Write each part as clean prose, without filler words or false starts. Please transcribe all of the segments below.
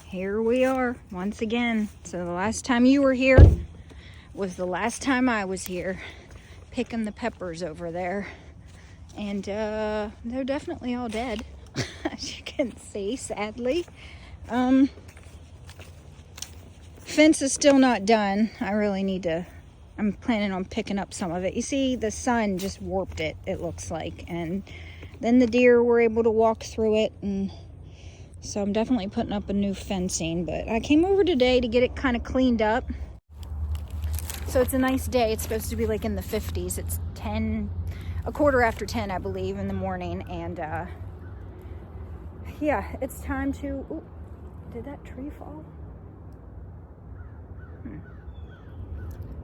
here we are once again. So the last time you were here was the last time I was here picking the peppers over there. And they're definitely all dead, as you can see, sadly. Fence is still not done. I really need to, I'm planning on picking up some of it. You see, the sun just warped it, it looks like. And then the deer were able to walk through it. And so I'm definitely putting up a new fencing. But I came over today to get it kind of cleaned up. So it's a nice day. It's supposed to be like in the 50s. It's 10, a quarter after 10, I believe, in the morning. And yeah, it's time to, ooh, did that tree fall?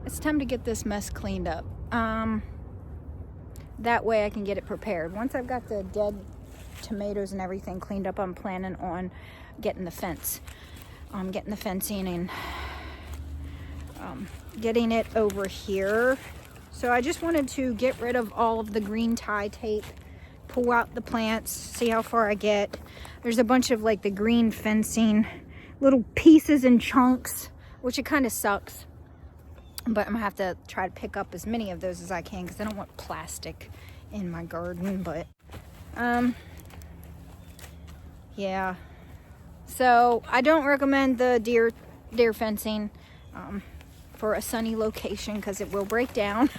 It's time to get this mess cleaned up. That way I can get it prepared. Once I've got the dead tomatoes and everything cleaned up, I'm planning on getting the fence. Getting the fencing and getting it over here. So I just wanted to get rid of all of the green tie tape, pull out the plants, see how far I get. There's a bunch of like the green fencing, little pieces and chunks, which it kind of sucks. But I'm gonna have to try to pick up as many of those as I can because I don't want plastic in my garden. But yeah, so I don't recommend the deer fencing for a sunny location because it will break down.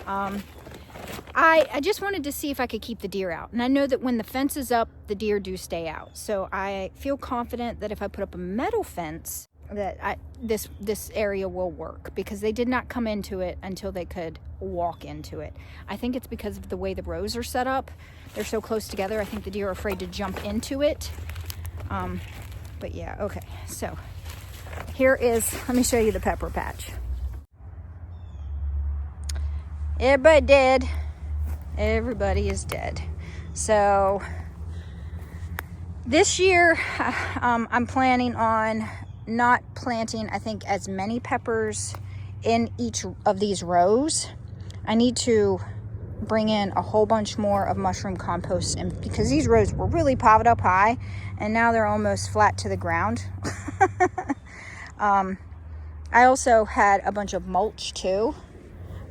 I just wanted to see if I could keep the deer out, and I know that when the fence is up, the deer do stay out. So I feel confident that if I put up a metal fence, that this area will work, because they did not come into it until they could walk into it. I think it's because of the way the rows are set up. They're so close together. I think the deer are afraid to jump into it. But yeah, okay. So here is, let me show you the pepper patch. Everybody dead. Everybody is dead. So this year, I'm planning on not planting, I think, as many peppers in each of these rows. I need to bring in a whole bunch more of mushroom compost, and because these rows were really piled up high and now they're almost flat to the ground. I also had a bunch of mulch too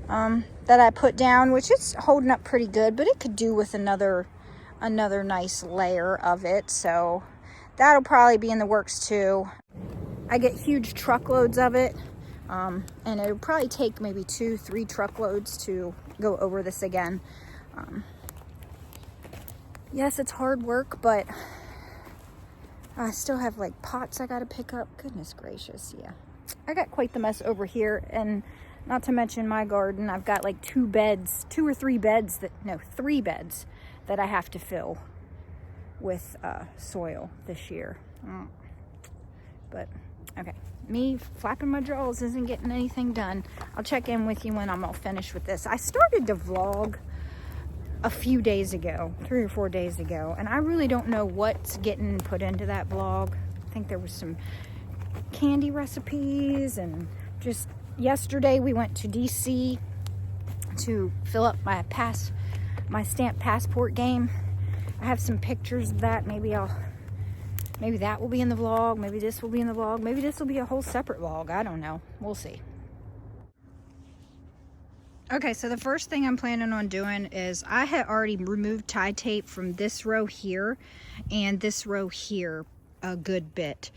that I put down, which is holding up pretty good, but it could do with another nice layer of it. So that'll probably be in the works too. I get huge truckloads of it, and it'll probably take maybe 2-3 truckloads to go over this again. Yes, it's hard work, but I still have like pots I gotta pick up. Goodness gracious, yeah. I got quite the mess over here, and not to mention my garden. I've got like 2 or 3 beds that, 3 beds that I have to fill with soil this year. But okay, me flapping my jaws isn't getting anything done. I'll check in with you when I'm all finished with this. I started to vlog a few days ago, 3 or 4 days ago, and I really don't know what's getting put into that vlog. I think there was some candy recipes, and just yesterday we went to DC to fill up my stamp passport game. I have some pictures of that. Maybe that will be in the vlog. Maybe this will be in the vlog. Maybe this will be a whole separate vlog. I don't know. We'll see. Okay, so the first thing I'm planning on doing is I had already removed tie tape from this row here and this row here a good bit.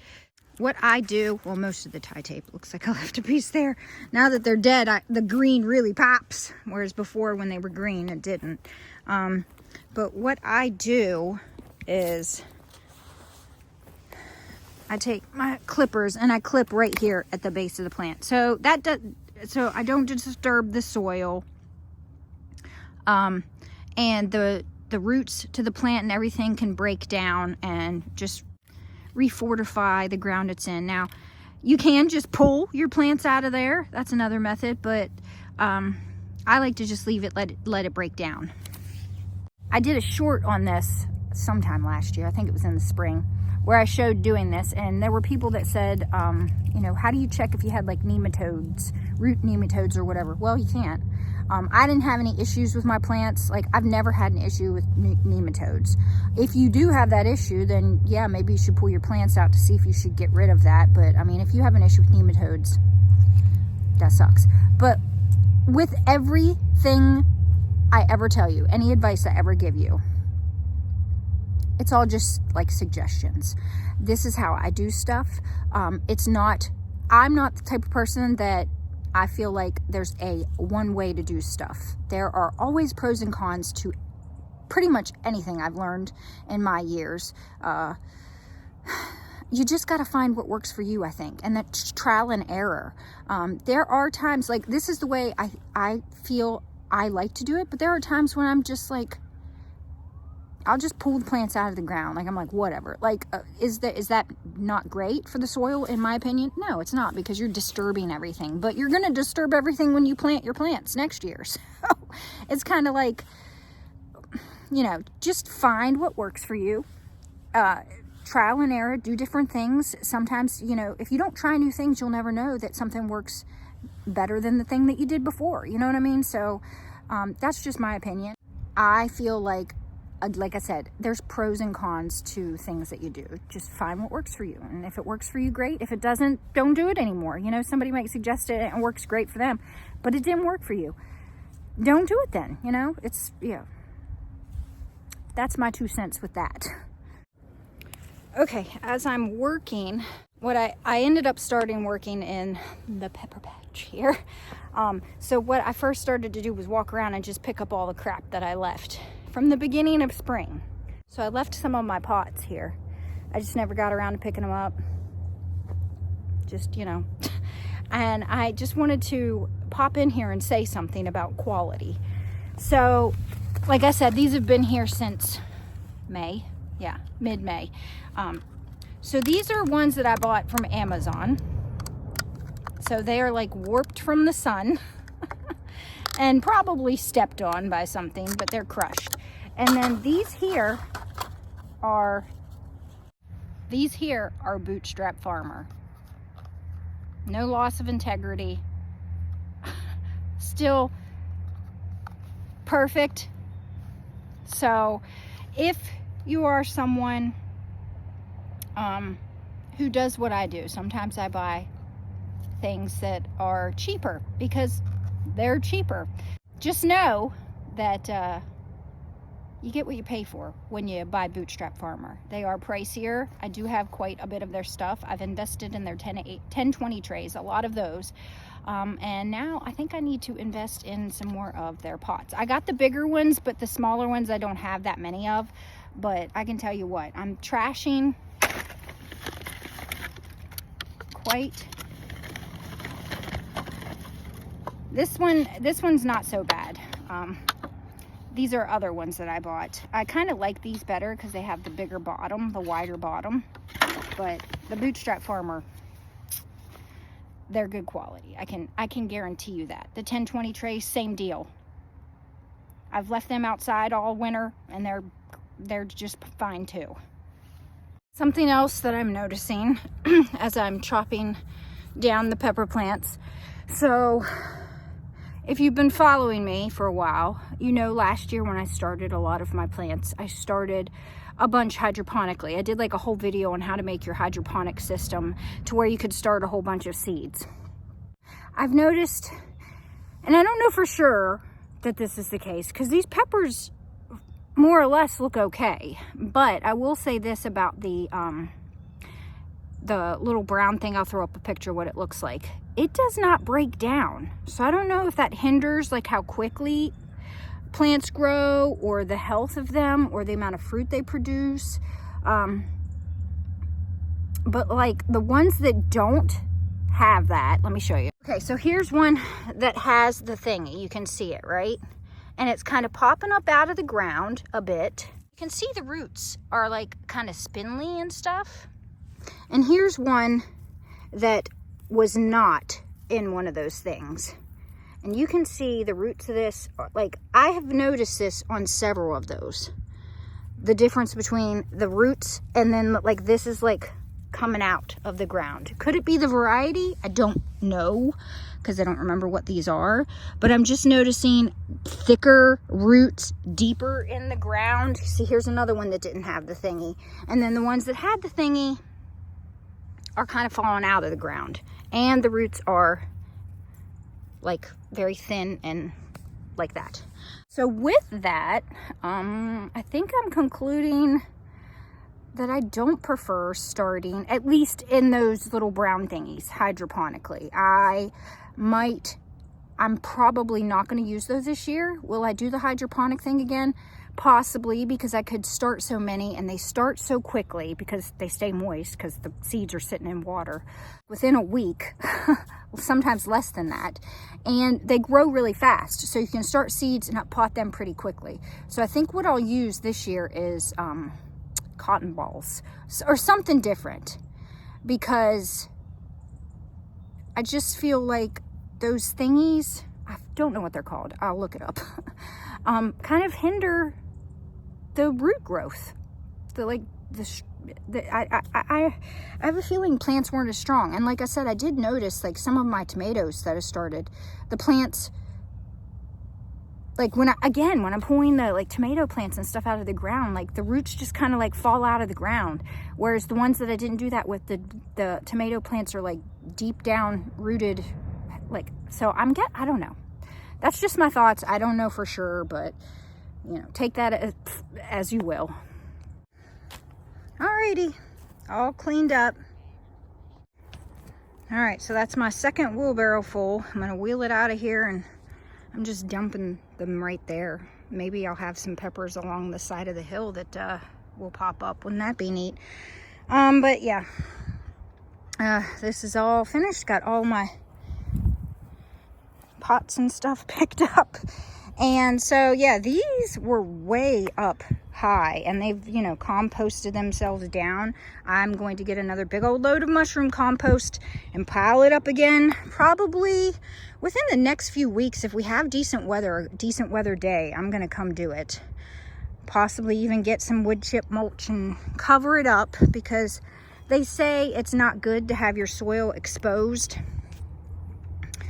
What I do, well, most of the tie tape, looks like I left a piece there. Now that they're dead, the green really pops, whereas before when they were green, it didn't. But what I do is I take my clippers and I clip right here at the base of the plant. So so I don't disturb the soil. And the roots to the plant and everything can break down and just refortify the ground it's in. Now, you can just pull your plants out of there. That's another method, but I like to just leave it, let it break down. I did a short on this sometime last year. I think it was in the spring, where I showed doing this, and there were people that said, how do you check if you had like nematodes, root nematodes or whatever? Well, you can't. I didn't have any issues with my plants. Like, I've never had an issue with nematodes. If you do have that issue, then yeah, maybe you should pull your plants out to see if you should get rid of that. But I mean, if you have an issue with nematodes, that sucks. But with everything I ever tell you, any advice I ever give you, it's all just like suggestions. This is how I do stuff. I'm not the type of person that I feel like there's a one way to do stuff. There are always pros and cons to pretty much anything I've learned in my years. You just got to find what works for you, I think. And that's trial and error. There are times, like, this is the way I feel I like to do it. But there are times when I'm just like, I'll just pull the plants out of the ground. Like, I'm like, whatever. Like, is that not great for the soil, in my opinion? No, it's not, because you're disturbing everything. But you're going to disturb everything when you plant your plants next year. So it's kind of like, you know, just find what works for you. Trial and error, do different things. Sometimes, you know, if you don't try new things, you'll never know that something works better than the thing that you did before. You know what I mean? So that's just my opinion. I feel like I said, there's pros and cons to things that you do. Just find what works for you. And if it works for you, great. If it doesn't, don't do it anymore. You know, somebody might suggest it and it works great for them, but it didn't work for you. Don't do it then, you know? It's, yeah. That's my 2 cents with that. Okay, as I'm working, I ended up starting working in the pepper patch here. So what I first started to do was walk around and just pick up all the crap that I left from the beginning of spring. So I left some of my pots here. I just never got around to picking them up. Just, you know. And I just wanted to pop in here and say something about quality. So, like I said, these have been here since May. Yeah, mid-May. So these are ones that I bought from Amazon. So they are like warped from the sun and probably stepped on by something, but they're crushed. And then these here are Bootstrap Farmer. No loss of integrity. Still perfect. So if you are someone who does what I do, sometimes I buy things that are cheaper because they're cheaper. Just know that you get what you pay for when you buy Bootstrap Farmer. They are pricier. I do have quite a bit of their stuff. I've invested in their 10-20 trays, a lot of those. And now I think I need to invest in some more of their pots. I got the bigger ones, but the smaller ones I don't have that many of. But I can tell you what, I'm trashing quite. This one's not so bad. These are other ones that I bought. I kind of like these better because they have the bigger bottom, the wider bottom. But the Bootstrap Farmer, they're good quality. I can guarantee you that. The 10-20 trays, same deal. I've left them outside all winter and they're just fine too. Something else that I'm noticing as I'm chopping down the pepper plants. So if you've been following me for a while, you know last year when I started a lot of my plants, I started a bunch hydroponically. I did like a whole video on how to make your hydroponic system to where you could start a whole bunch of seeds. I've noticed, and I don't know for sure that this is the case, because these peppers more or less look okay, but I will say this about the little brown thing. I'll throw up a picture of what it looks like. It does not break down. So I don't know if that hinders like how quickly plants grow or the health of them or the amount of fruit they produce. But like the ones that don't have that, let me show you. Okay, so here's one that has the thing. You can see it, right? And it's kind of popping up out of the ground a bit. You can see the roots are like kind of spindly and stuff. And here's one that was not in one of those things. And you can see the roots of this, like I have noticed this on several of those. The difference between the roots and then like this is like coming out of the ground. Could it be the variety? I don't know, because I don't remember what these are, but I'm just noticing thicker roots deeper in the ground. See, here's another one that didn't have the thingy, and then the ones that had the thingy are kind of falling out of the ground, and the roots are like very thin and like that. So with that, I think I'm concluding that I don't prefer starting, at least in those little brown thingies, hydroponically. I'm probably not going to use those this year. Will I do the hydroponic thing again? Possibly, because I could start so many, and they start so quickly because they stay moist because the seeds are sitting in water within a week, sometimes less than that, and they grow really fast, so you can start seeds and pot them pretty quickly. So I think what I'll use this year is cotton balls or something different, because I just feel like those thingies, I don't know what they're called, I'll look it up, kind of hinder the root growth. I have a feeling plants weren't as strong. And like I said, I did notice, like, some of my tomatoes that I started, the plants, like when I'm pulling the like tomato plants and stuff out of the ground, like the roots just kind of like fall out of the ground. Whereas the ones that I didn't do that with, the tomato plants are like deep down rooted. Like, so I don't know. That's just my thoughts. I don't know for sure, but you know, take that as you will. Alrighty, all cleaned up. All right, so that's my second wheelbarrow full. I'm gonna wheel it out of here, and I'm just dumping them right there. Maybe I'll have some peppers along the side of the hill that will pop up. Wouldn't that be neat? But yeah, this is all finished. Got all my pots and stuff picked up. And so, yeah, these were way up high, and they've, you know, composted themselves down. I'm going to get another big old load of mushroom compost and pile it up again, probably within the next few weeks. If we have decent weather day, I'm going to come do it. Possibly even get some wood chip mulch and cover it up, because they say it's not good to have your soil exposed.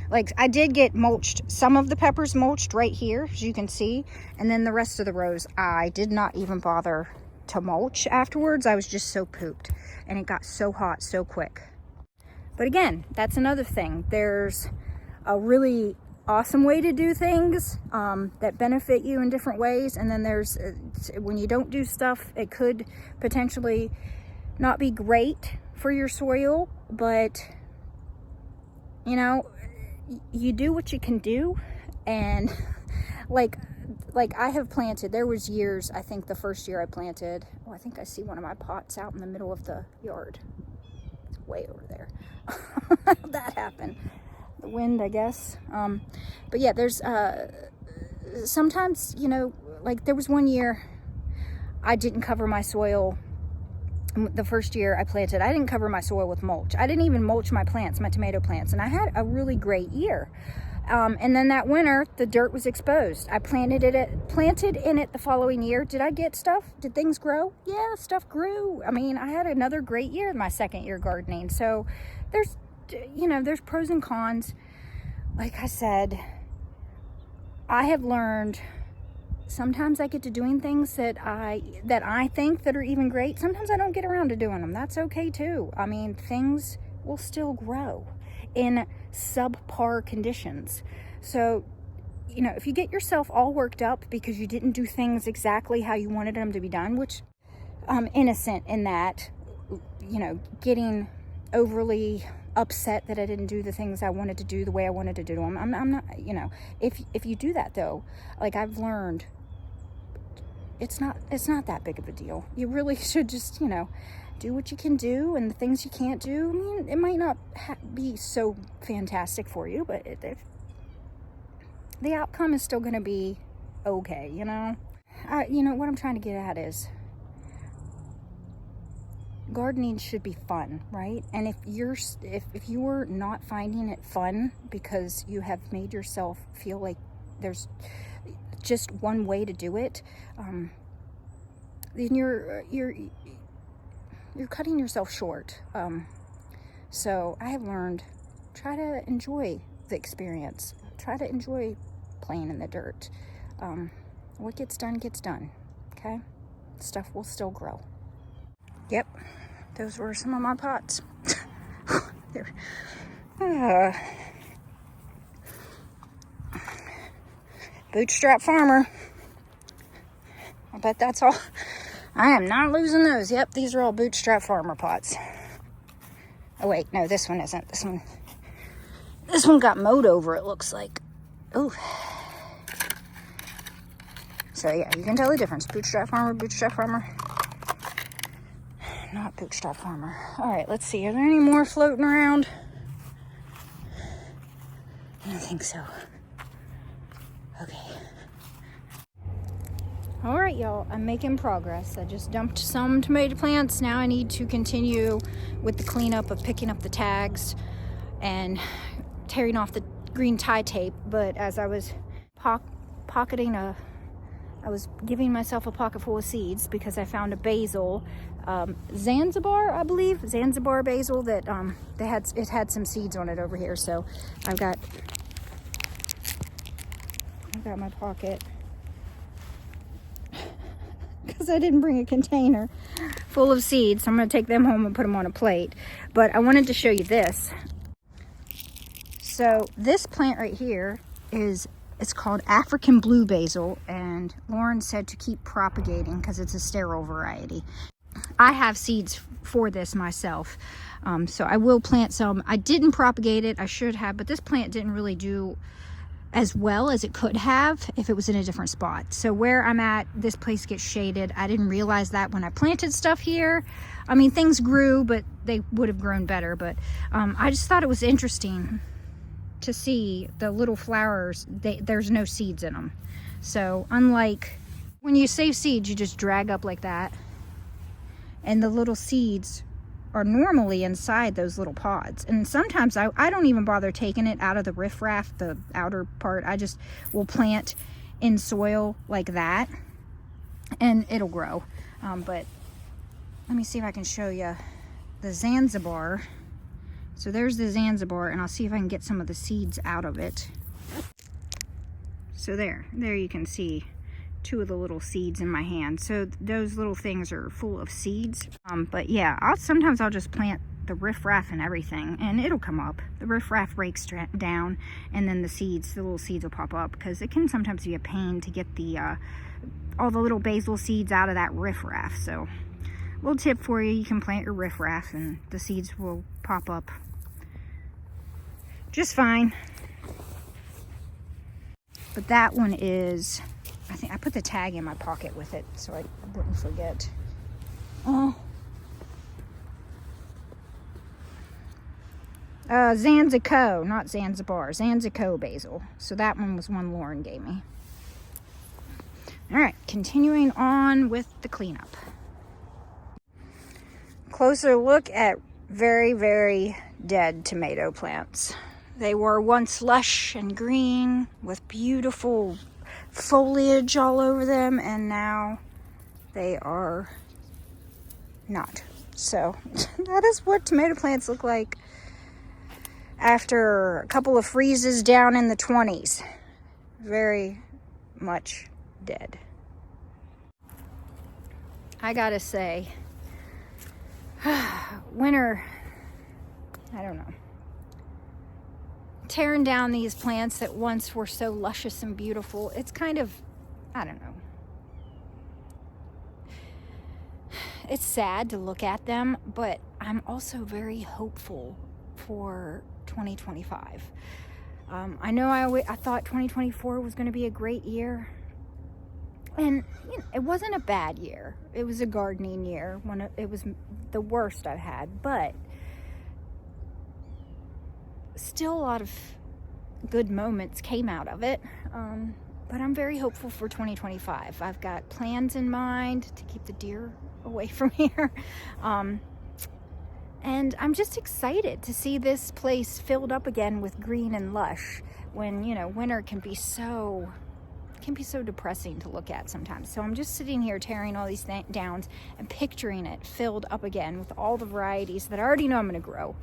Like, I did get mulched, some of the peppers mulched right here, as you can see, and then the rest of the rows I did not even bother to mulch afterwards. I was just so pooped, and it got so hot so quick. But again, that's another thing. There's a really awesome way to do things that benefit you in different ways, and then there's when you don't do stuff, it could potentially not be great for your soil, but you know, you do what you can do. And like I have planted, there was years, I think the first year I planted, oh, I think I see one of my pots out in the middle of the yard. It's way over there. How'd that happen? The wind, I guess. But yeah, there's sometimes, you know, like there was one year I didn't cover my soil. The first year I planted, I didn't cover my soil with mulch. I didn't even mulch my plants, my tomato plants, and I had a really great year. And then that winter, the dirt was exposed. I planted in it the following year. Did I get stuff? Did things grow? Yeah, stuff grew. I mean, I had another great year in my second year gardening. So there's, you know, there's pros and cons. Like I said, I have learned, sometimes I get to doing things that I think that are even great. Sometimes I don't get around to doing them. That's okay too. I mean, things will still grow in subpar conditions. So, you know, if you get yourself all worked up because you didn't do things exactly how you wanted them to be done, which I'm innocent in that, you know, getting overly upset that I didn't do the things I wanted to do the way I wanted to do them. I'm not, you know, if you do that though, like I've learned, it's not that big of a deal. You really should just, you know, do what you can do, and the things you can't do, I mean, it might not be so fantastic for you, but the outcome is still going to be okay, you know? You know, what I'm trying to get at is gardening should be fun, right? And if you're not finding it fun because you have made yourself feel like there's just one way to do it, then you're cutting yourself short. So I have learned, try to enjoy the experience. Try to enjoy playing in the dirt. What gets done, okay? Stuff will still grow. Yep, those were some of my pots. Bootstrap farmer. I bet that's all. I am not losing those. Yep, these are all bootstrap farmer pots. Oh wait, no, this one isn't. This one got mowed over, it looks like. Oh. So yeah, you can tell the difference. Bootstrap farmer, not bootstrap farmer. All right, let's see. Are there any more floating around? I don't think so. Okay. All right, y'all, I'm making progress. I just dumped some tomato plants. Now I need to continue with the cleanup of picking up the tags and tearing off the green tie tape. But as I was I was giving myself a pocket full of seeds because I found a basil, Zanzibar, I believe, Zanzibar basil that it had some seeds on it over here. So I've got my pocket because I didn't bring a container full of seeds. So I'm going to take them home and put them on a plate. But I wanted to show you this. So this plant right here it's called African blue basil, and Lauren said to keep propagating because it's a sterile variety. I have seeds for this myself, so I will plant some. I didn't propagate it, I should have, but this plant didn't really do as well as it could have if it was in a different spot. So where I'm at, this place gets shaded. I didn't realize that when I planted stuff here. I mean, things grew, but they would have grown better. But I just thought it was interesting to see the little flowers. There's no seeds in them. So unlike when you save seeds, you just drag up like that, and the little seeds are normally inside those little pods. And sometimes I don't even bother taking it out of the riffraff, the outer part. I just will plant in soil like that and it'll grow. But let me see if I can show you the Zanzibar. So there's the Zanzibar, and I'll see if I can get some of the seeds out of it. So there you can see two of the little seeds in my hand. So those little things are full of seeds. But yeah, sometimes I'll just plant the riffraff and everything, and it'll come up. The riffraff breaks down, and then the little seeds will pop up, because it can sometimes be a pain to get all the little basil seeds out of that riffraff. So little tip for you, you can plant your riffraff and the seeds will pop up just fine. But that one is, I think I put the tag in my pocket with it so I wouldn't forget. Zanzico, not Zanzibar, Zanzico basil. So that one was one Lauren gave me. All right, continuing on with the cleanup. Closer look at very, very dead tomato plants. They were once lush and green with beautiful foliage all over them, and now they are not. So that is what tomato plants look like after a couple of freezes down in the 20s. Very much dead. I gotta say, winter, I don't know. Tearing down these plants that once were so luscious and beautiful, it's kind of, I don't know. It's sad to look at them, but I'm also very hopeful for 2025. I know I thought 2024 was going to be a great year, and you know, it wasn't a bad year. It was a gardening year. It was the worst I've had, but still a lot of good moments came out of it. But I'm very hopeful for 2025. I've got plans in mind to keep the deer away from here. And I'm just excited to see this place filled up again with green and lush when, you know, winter can be so can be so depressing to look at sometimes. So I'm just sitting here tearing all these downs and picturing it filled up again with all the varieties that I already know I'm going to grow.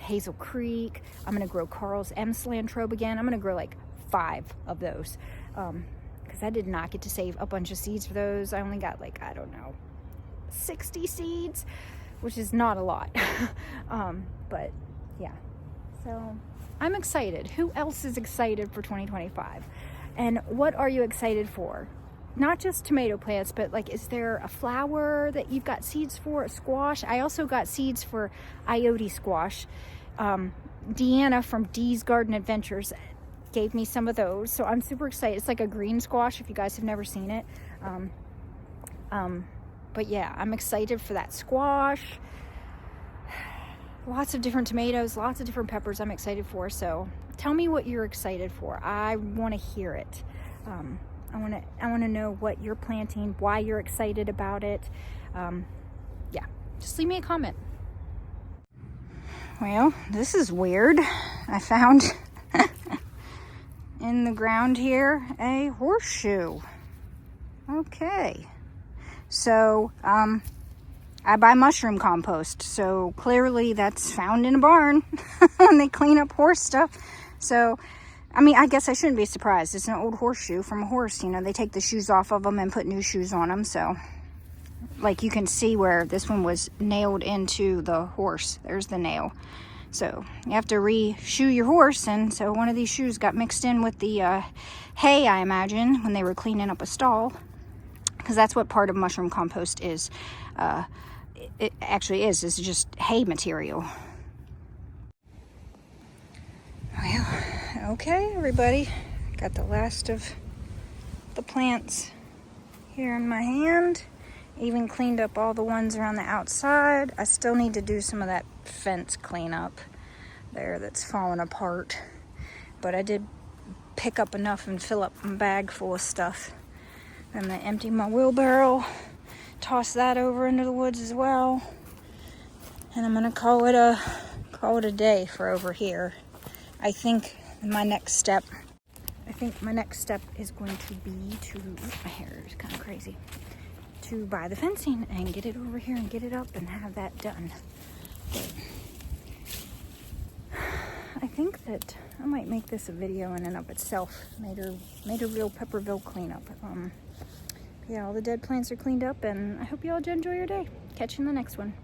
Hazel Creek, I'm going to grow Carl's M. Cilantrobe again. I'm going to grow like 5 of those because I did not get to save a bunch of seeds for those. I only got like, I don't know, 60 seeds, which is not a lot. But yeah, so I'm excited. Who else is excited for 2025? And what are you excited for? Not just tomato plants, but like, is there a flower that you've got seeds for? A squash? I also got seeds for Iote squash. Deanna from Dee's Garden Adventures gave me some of those, so I'm super excited. It's like a green squash if you guys have never seen it. But yeah, I'm excited for that squash. Lots of different tomatoes, lots of different peppers I'm excited for. So tell me what you're excited for. I want to hear it. I want to know what you're planting, why you're excited about it. Yeah, just leave me a comment. Well, this is weird. I found in the ground here a horseshoe. Okay. So, I buy mushroom compost, so clearly that's found in a barn when they clean up horse stuff. So, I mean, I guess I shouldn't be surprised. It's an old horseshoe from a horse. You know, they take the shoes off of them and put new shoes on them. So, like you can see where this one was nailed into the horse. There's the nail. So, you have to re-shoe your horse. And so one of these shoes got mixed in with the hay, I imagine, when they were cleaning up a stall. Because that's what part of mushroom compost is. It actually is. It's just hay material. Well, okay, everybody. Got the last of the plants here in my hand. Even cleaned up all the ones around the outside. I still need to do some of that fence cleanup there that's falling apart. But I did pick up enough and fill up my bag full of stuff. I'm gonna empty my wheelbarrow, toss that over into the woods as well, and I'm gonna call it a day for over here. I think my next step is going to be to, my hair is kind of crazy, to buy the fencing and get it over here and get it up and have that done. But I think that I might make this a video in and of itself. MATERVILLE Pepperville cleanup. Yeah, all the dead plants are cleaned up, and I hope you all enjoy your day. Catch you in the next one.